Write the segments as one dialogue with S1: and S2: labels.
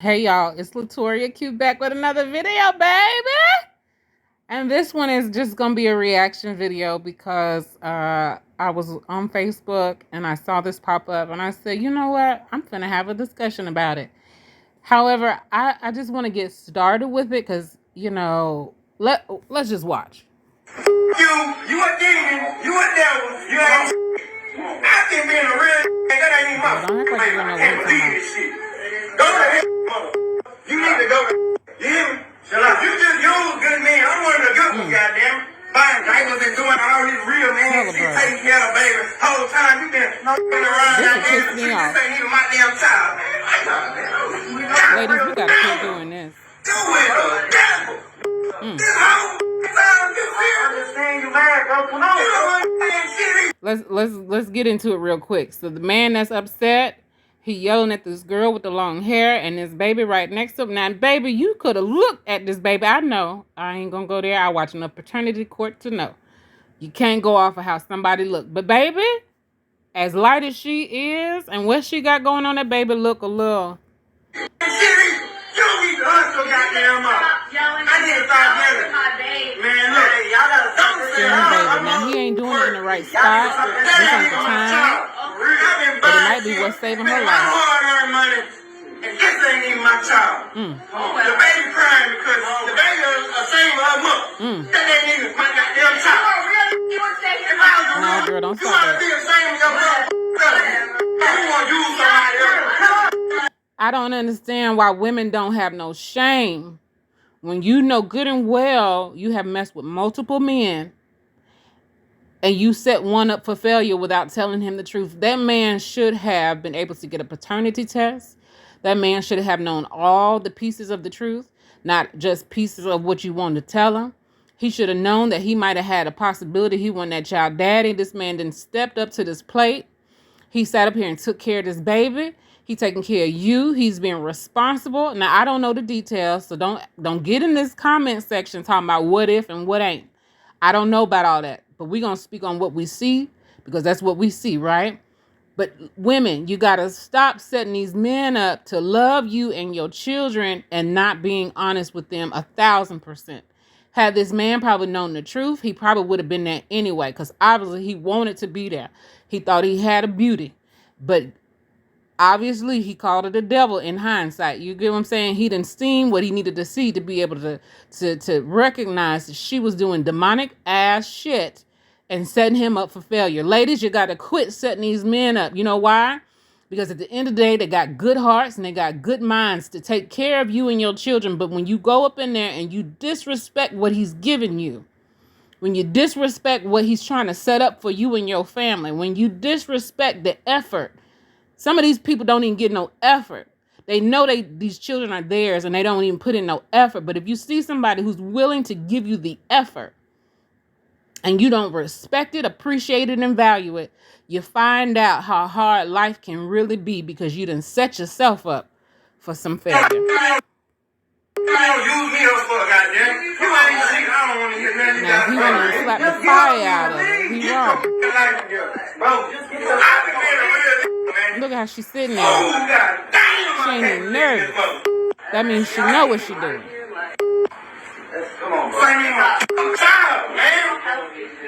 S1: Hey y'all, it's Latoria Q back with another video, baby. And this one is just gonna be a reaction video because I was on Facebook and I saw this pop up and I said, you know what? I'm gonna have a discussion about it. However, I just want to get started with it because let's just watch. You a demon, you a devil, you ain't. I can be in a real. That ain't even my. Don't act like you don't know what I'm talking about. Go to hell. You need to go to. You hear me? You just use good men. I'm one of the good ones, goddamn. Buying diapers and doing all this real man shit, taking care of baby. Whole time you been around that ass. This ain't even my damn child. Ladies, we gotta keep doing this. Do it, devil. This whole time you understand you mad, bro. Come on. Let's get into it real quick. So the man that's upset, he yelling at this girl with the long hair and this baby right next to him. Now, baby, you could have looked at this baby. I know. I ain't gonna go there. I watch enough paternity court to know. You can't go off of how somebody look. But baby, as light as she is and what she got going on, that baby look a little. You don't need to hustle, goddamn up. I need to start yelling. Man, look, y'all gotta stop this. Now, he ain't doing it in the right spot. This ain't the time. But it might be what's saving her life. Hard-earned money, and this ain't even my child. The baby crying because the baby is ashamed of her mother. That ain't even my goddamn child. No, girl, don't stop that. You want to be ashamed of your mother? You want to use somebody else. I don't understand why women don't have no shame. When you know good and well you have messed with multiple men and you set one up for failure without telling him the truth, that man should have been able to get a paternity test. That man should have known all the pieces of the truth, not just pieces of what you wanted to tell him. He should have known that he might have had a possibility he wasn't that child daddy. This man didn't stepped up to this plate. He sat up here and took care of this baby. He taking care of you. He's being responsible. Now, I don't know the details, so don't get in this comment section talking about what if and what ain't. I don't know about all that, but we're going to speak on what we see because that's what we see, right? But women, you got to stop setting these men up to love you and your children and not being honest with them 1,000%. Had this man probably known the truth, he probably would have been there anyway because obviously he wanted to be there. He thought he had a beauty, but obviously he called it the devil in hindsight. You get what I'm saying? He didn't see what he needed to see to be able to recognize that she was doing demonic ass shit and setting him up for failure. Ladies, you got to quit setting these men up. You know why? Because at the end of the day, they got good hearts and they got good minds to take care of you and your children. But when you go up in there and you disrespect what he's giving you, when you disrespect what he's trying to set up for you and your family, when you disrespect the effort, some of these people don't even get no effort. They know these children are theirs and they don't even put in no effort. But if you see somebody who's willing to give you the effort and you don't respect it, appreciate it, and value it, you find out how hard life can really be because you done set yourself up for some failure. Now, if he wanted to slap the fire out of her, he wrong. Look at how she's sitting there. She ain't even nervous. That means she know what she's doing.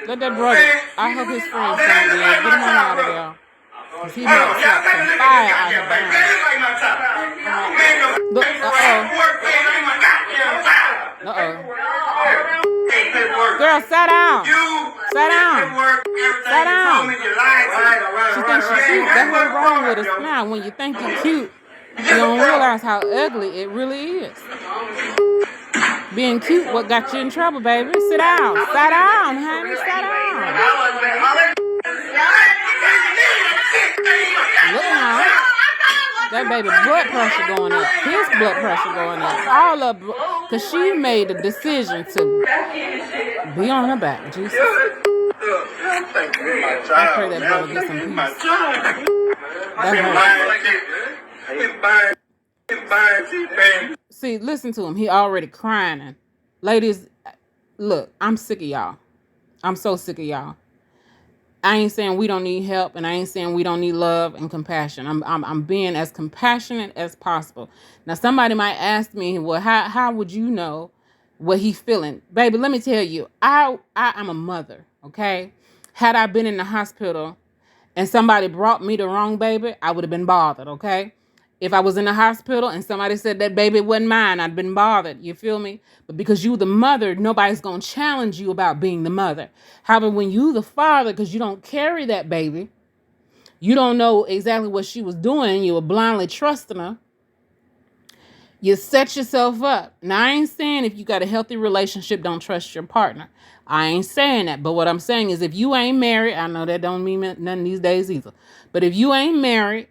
S1: Let that brother, I hope his friends don't get him on out of there. Because he might slap some fire out of her. Look, girl, sit down. Sit down. Sit down. She thinks she's cute. That's what's wrong with us now. When you think you're cute, you don't realize how ugly it really is. Being cute, what got you in trouble, baby? Sit down. Sit down, honey. Sit down. Look now. That baby blood pressure going up. His blood pressure going up. All of it. Because she made a decision to be on her back. Jesus. I pray that brother get some peace. That hurts. See, listen to him. He already crying. Ladies, look, I'm sick of y'all. I'm so sick of y'all. I ain't saying we don't need help, and I ain't saying we don't need love and compassion. I'm being as compassionate as possible. Now somebody might ask me, well, how would you know what he feeling? Baby, let me tell you, I'm a mother, okay? Had I been in the hospital and somebody brought me the wrong baby, I would have been bothered, okay? If I was in the hospital and somebody said that baby wasn't mine, I'd been bothered. You feel me? But because you the mother, nobody's going to challenge you about being the mother. However, when you the father, because you don't carry that baby, you don't know exactly what she was doing, you were blindly trusting her, you set yourself up. Now, I ain't saying if you got a healthy relationship, don't trust your partner. I ain't saying that. But what I'm saying is if you ain't married, I know that don't mean nothing these days either. But if you ain't married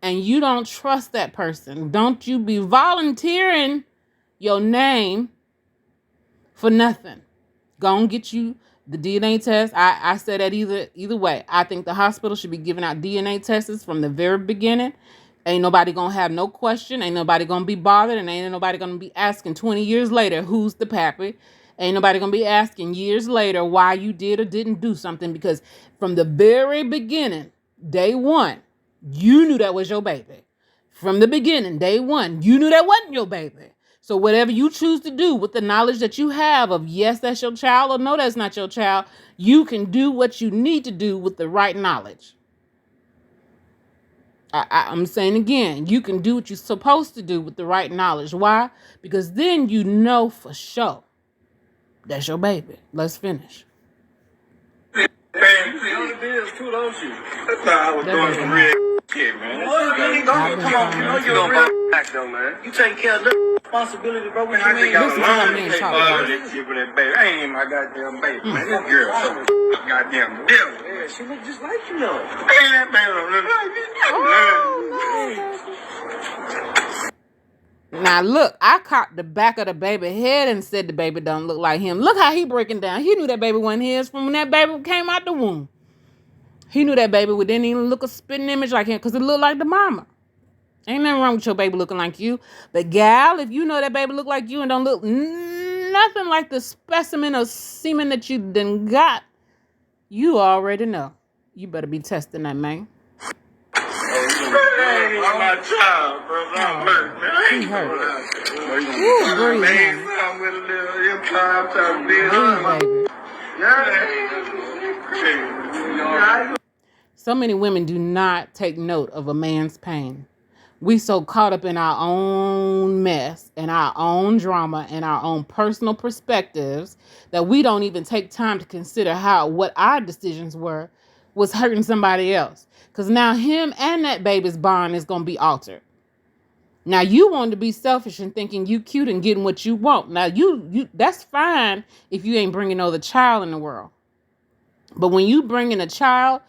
S1: and you don't trust that person, don't you be volunteering your name for nothing. Go and get you the DNA test. I said that either way. I think the hospital should be giving out DNA tests from the very beginning. Ain't nobody gonna have no question. Ain't nobody gonna be bothered, and ain't nobody gonna be asking 20 years later who's the pappy. Ain't nobody gonna be asking years later why you did or didn't do something, because from the very beginning, day one, you knew that was your baby. From the beginning, day one, you knew that wasn't your baby. So whatever you choose to do with the knowledge that you have of yes, that's your child, or no, that's not your child, you can do what you need to do with the right knowledge. I'm saying again, you can do what you're supposed to do with the right knowledge. Why? Because then you know for sure that's your baby. Let's finish.
S2: Man, you only bills too, don't you? I thought I was doing some real shit, man. What? You ain't gonna come on, you know you're a real act though, man. You take care of the responsibility, bro. What you mean?
S1: Listen to my man talk,
S2: I ain't even my goddamn baby, man. This girl so goddamn devil. Yeah, she look just like you, though. Man, that don't look like me.
S1: Now look, I caught the back of the baby head and said the baby don't look like him. Look how he breaking down. He knew that baby wasn't his from when that baby came out the womb. He knew that baby didn't even look a spitting image like him because it looked like the mama. Ain't nothing wrong with your baby looking like you. But gal, if you know that baby look like you and don't look nothing like the specimen of semen that you done got, you already know. You better be testing that, man.
S2: My child, bro. I'm hurt, man.
S1: He hurt.
S2: Ooh,
S1: Breathe,
S2: man.
S1: man.
S2: I'm with a little implant, I'm big.
S1: Breathe, baby.
S2: Yeah.
S1: So many women do not take note of a man's pain. We so caught up in our own mess and our own drama and our own personal perspectives that we don't even take time to consider how what our decisions was hurting somebody else. Because now him and that baby's bond is going to be altered. Now you want to be selfish and thinking you cute and getting what you want. Now you that's fine if you ain't bringing no other child in the world. But when you bring in a child,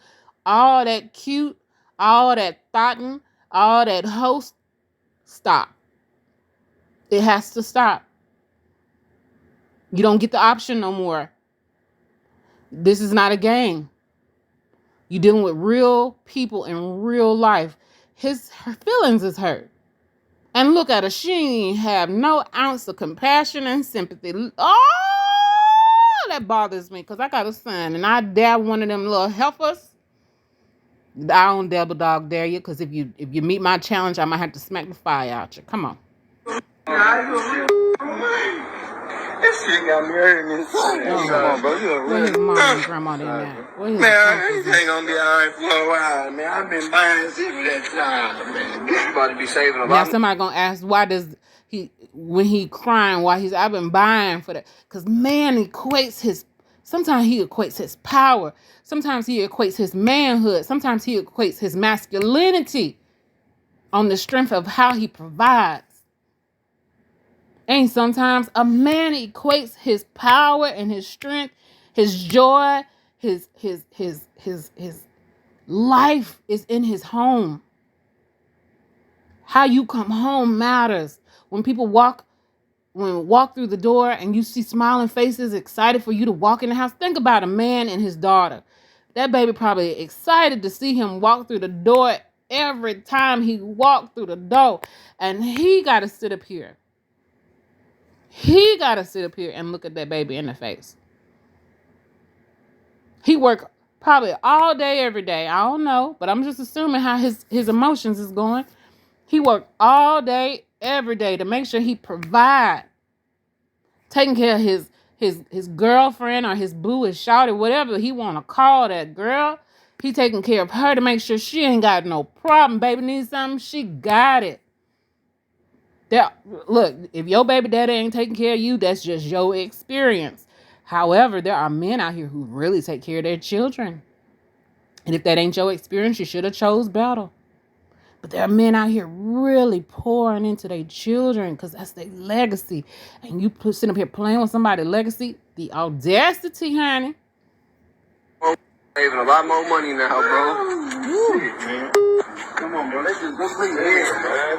S1: all that cute, all that thoughting, all that host, stop. It has to stop. You don't get the option no more. This is not a game. You're dealing with real people in real life. Her feelings is hurt. And look at her. She ain't have no ounce of compassion and sympathy. Oh, that bothers me because I got a son and I dab one of them little heifers. I don't double dog dare you, because if you meet my challenge, I might have to smack the fire out you. Come on.
S2: This shit got me hurting this. Come on, bro.
S1: Where his mom and grandma in that?
S2: Man, this ain't gonna be alright for a while, man. I've been buying shit for that child, man. You about to be saving a lot.
S1: Now somebody gonna ask, why does he, when he crying, why he's, I've been buying for that? Because man sometimes he equates his power. Sometimes he equates his manhood. Sometimes he equates his masculinity on the strength of how he provides. And sometimes a man equates his power and his strength, his joy, his life is in his home. How you come home matters. When people walk through the door and you see smiling faces, excited for you to walk in the house, think about a man and his daughter. That baby probably excited to see him walk through the door every time he walked through the door. And he got to sit up here. He got to sit up here and look at that baby in the face. He worked Probably all day, every day. I don't know, but I'm just assuming how his emotions is going. He worked all day, every day to make sure he provide, taking care of his girlfriend or his boo, his shawty, whatever he want to call that girl. He taking care of her to make sure she ain't got no problem. Baby needs something, she got it. Look, if your baby daddy ain't taking care of you, that's just your experience. However, there are men out here who really take care of their children. And if that ain't your experience, you should have chose better. But there are men out here really pouring into their children because that's their legacy. And you sitting up here playing with somebody's legacy, the audacity, honey.
S2: Saving a lot more money now, bro. Shit, man. Come on, bro. Let's just go clean here, man.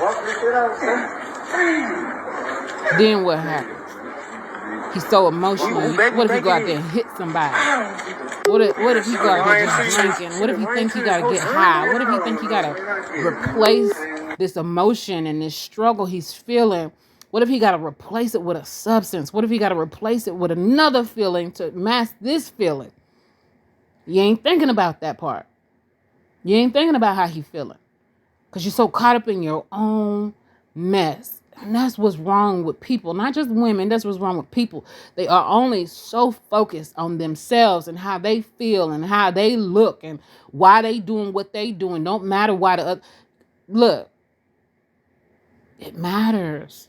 S2: Walk this shit out, man.
S1: Then what happens? He's so emotional. What if he go out there and hit somebody? What if he go out there just drinking? What if he think he gotta get high? What if he think he gotta replace this emotion and this struggle he's feeling? What if he gotta replace it with a substance? What if he gotta replace it with another feeling to mask this feeling? You ain't thinking about that part. You ain't thinking about how he feeling. Because you're so caught up in your own mess. And that's what's wrong with people. Not just women. That's what's wrong with people. They are only so focused on themselves and how they feel and how they look and why they doing what they doing. Don't matter why the other. Look. It matters.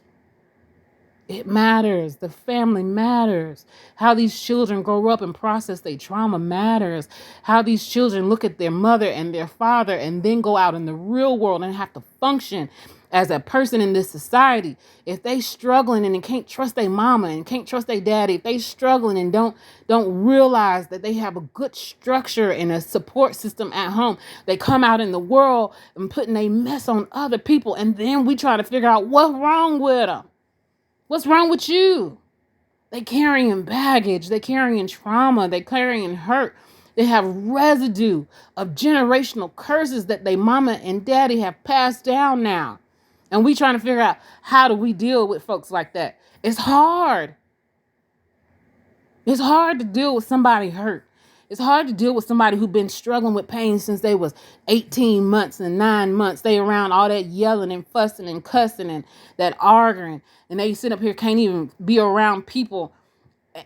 S1: It matters. The family matters. How these children grow up and process their trauma matters. How these children look at their mother and their father and then go out in the real world and have to function as a person in this society. If they struggling and can't trust their mama and can't trust their daddy, if they struggling and don't realize that they have a good structure and a support system at home, they come out in the world and putting a mess on other people. And then we try to figure out what's wrong with them. What's wrong with you? They carrying baggage. They carrying trauma. They carrying hurt. They have residue of generational curses that they mama and daddy have passed down now. And we trying to figure out how do we deal with folks like that. It's hard. It's hard to deal with somebody hurt. It's hard to deal with somebody who's been struggling with pain since they was 18 months and 9 months. They around all that yelling and fussing and cussing and that arguing. And they sit up here, can't even be around people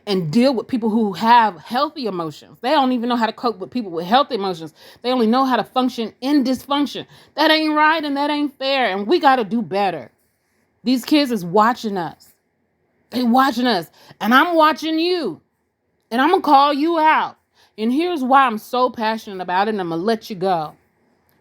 S1: and deal with people who have healthy emotions. They don't even know how to cope with people with healthy emotions. They only know how to function in dysfunction. That ain't right and that ain't fair. And we got to do better. These kids is watching us. They watching us. And I'm watching you. And I'm going to call you out. And here's why I'm so passionate about it. And I'm going to let you go.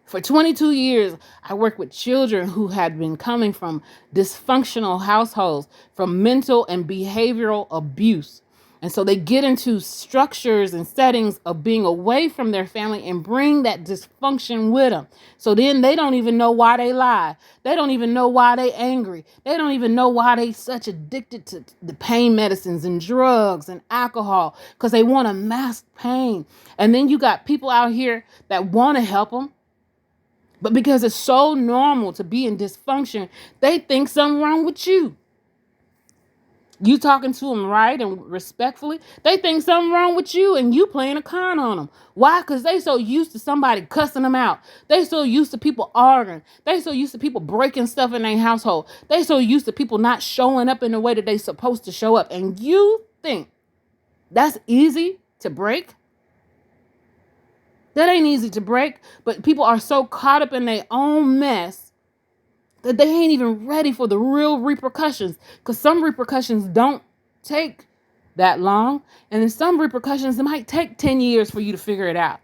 S1: For 22 years, I worked with children who had been coming from dysfunctional households, from mental and behavioral abuse. And so they get into structures and settings of being away from their family and bring that dysfunction with them. So then they don't even know why they lie. They don't even know why they angry. They don't even know why they such addicted to the pain medicines and drugs and alcohol because they want to mask pain. And then you got people out here that want to help them. But because it's so normal to be in dysfunction, they think something wrong with you. You talking to them right and respectfully, they think something wrong with you and you playing a con on them. Why? Because they so used to somebody cussing them out. They so used to people arguing. They so used to people breaking stuff in their household. They so used to people not showing up in the way that they supposed to show up. And you think that's easy to break? That ain't easy to break, but people are so caught up in their own mess that they ain't even ready for the real repercussions. Because some repercussions don't take that long. And then some repercussions, it might take 10 years for you to figure it out.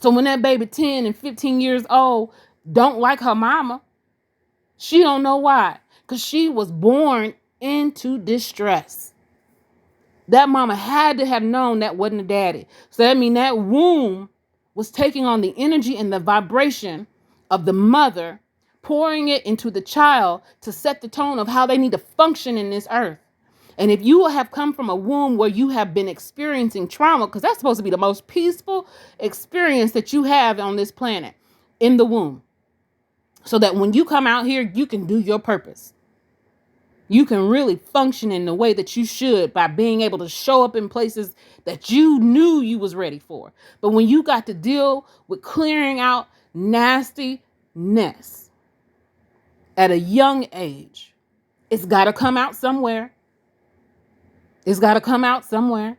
S1: So when that baby 10 and 15 years old don't like her mama, she don't know why. Because she was born into distress. That mama had to have known that wasn't a daddy. So that means that womb was taking on the energy and the vibration of the mother, pouring it into the child to set the tone of how they need to function in this earth. And if you have come from a womb where you have been experiencing trauma, because that's supposed to be the most peaceful experience that you have on this planet, in the womb, so that when you come out here, you can do your purpose. You can really function in the way that you should by being able to show up in places that you knew you was ready for. But when you got to deal with clearing out nastiness at a young age, it's got to come out somewhere. It's got to come out somewhere.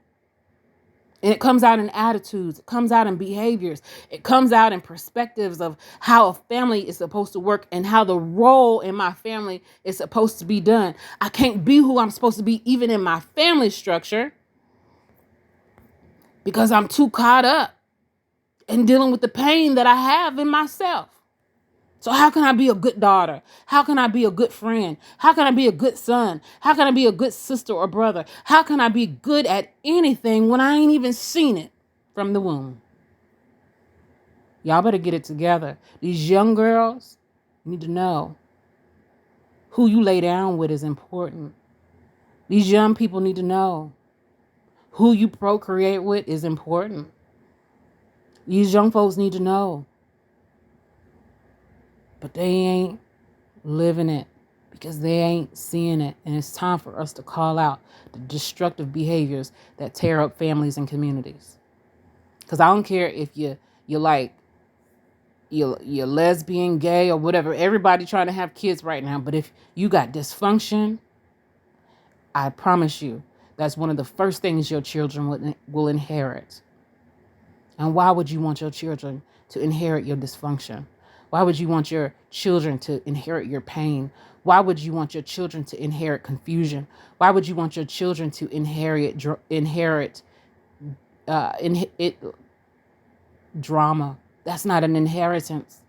S1: And it comes out in attitudes. It comes out in behaviors. It comes out in perspectives of how a family is supposed to work and how the role in my family is supposed to be done. I can't be who I'm supposed to be even in my family structure because I'm too caught up in dealing with the pain that I have in myself. So how can I be a good daughter? How can I be a good friend? How can I be a good son? How can I be a good sister or brother? How can I be good at anything when I ain't even seen it from the womb? Y'all better get it together. These young girls need to know who you lay down with is important. These young people need to know who you procreate with is important. These young folks need to know. But they ain't living it because they ain't seeing it. And it's time for us to call out the destructive behaviors that tear up families and communities. Because I don't care if you're lesbian, gay, or whatever. Everybody trying to have kids right now. But if you got dysfunction, I promise you, that's one of the first things your children will inherit. And why would you want your children to inherit your dysfunction? Why would you want your children to inherit your pain? Why would you want your children to inherit confusion? Why would you want your children to inherit drama? That's not an inheritance.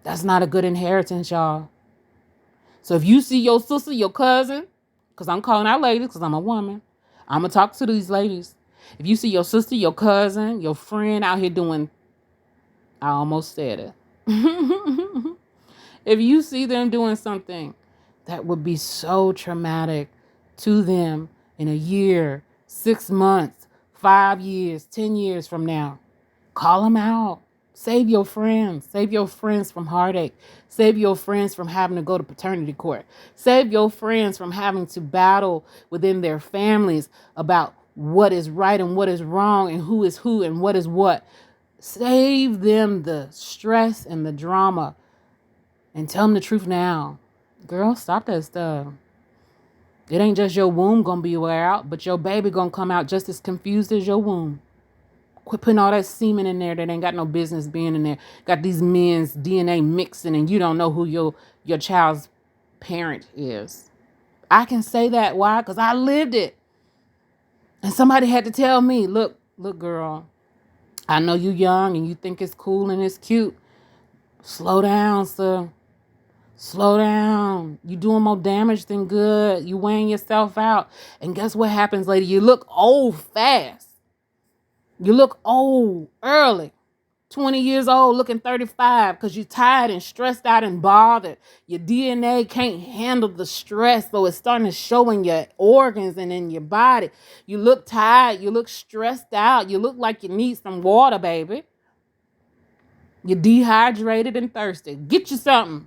S1: That's not a good inheritance, y'all. So if you see your sister, your cousin, because I'm calling out ladies because I'm a woman, I'm going to talk to these ladies. If you see your sister, your cousin, your friend out here doing, I almost said it. If you see them doing something that would be so traumatic to them in a year, 6 months, 5 years, 10 years from now, call them out. Save your friends. Save your friends from heartache. Save your friends from having to go to paternity court. Save your friends from having to battle within their families about what is right and what is wrong and who is who and what is what. Save them the stress and the drama and tell them the truth now. Girl, stop that stuff. It ain't just your womb gonna be wear out, but your baby gonna come out just as confused as your womb. Quit putting all that semen in there that ain't got no business being in there. Got these men's DNA mixing and you don't know who your child's parent is. I can say that. Why? Because I lived it. And somebody had to tell me, look, girl, I know you young and you think it's cool and it's cute. Slow down, sir. Slow down. You doing more damage than good. You weighing yourself out. And guess what happens, lady? You look old fast. You look old early. 20 years old looking 35 because you're tired and stressed out and bothered. Your DNA can't handle the stress, so it's starting to show in your organs and in your body. You look tired. You look stressed out. You look like you need some water, baby. You're dehydrated and thirsty. Get you something.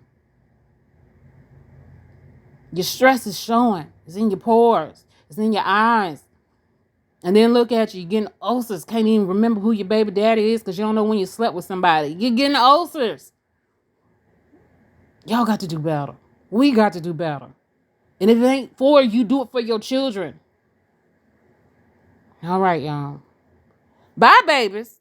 S1: Your stress is showing. It's in your pores. It's in your eyes. And then look at you. You're getting ulcers. Can't even remember who your baby daddy is because you don't know when you slept with somebody. You're getting ulcers. Y'all got to do better. We got to do better. And if it ain't for you, do it for your children. All right, y'all. Bye, babies.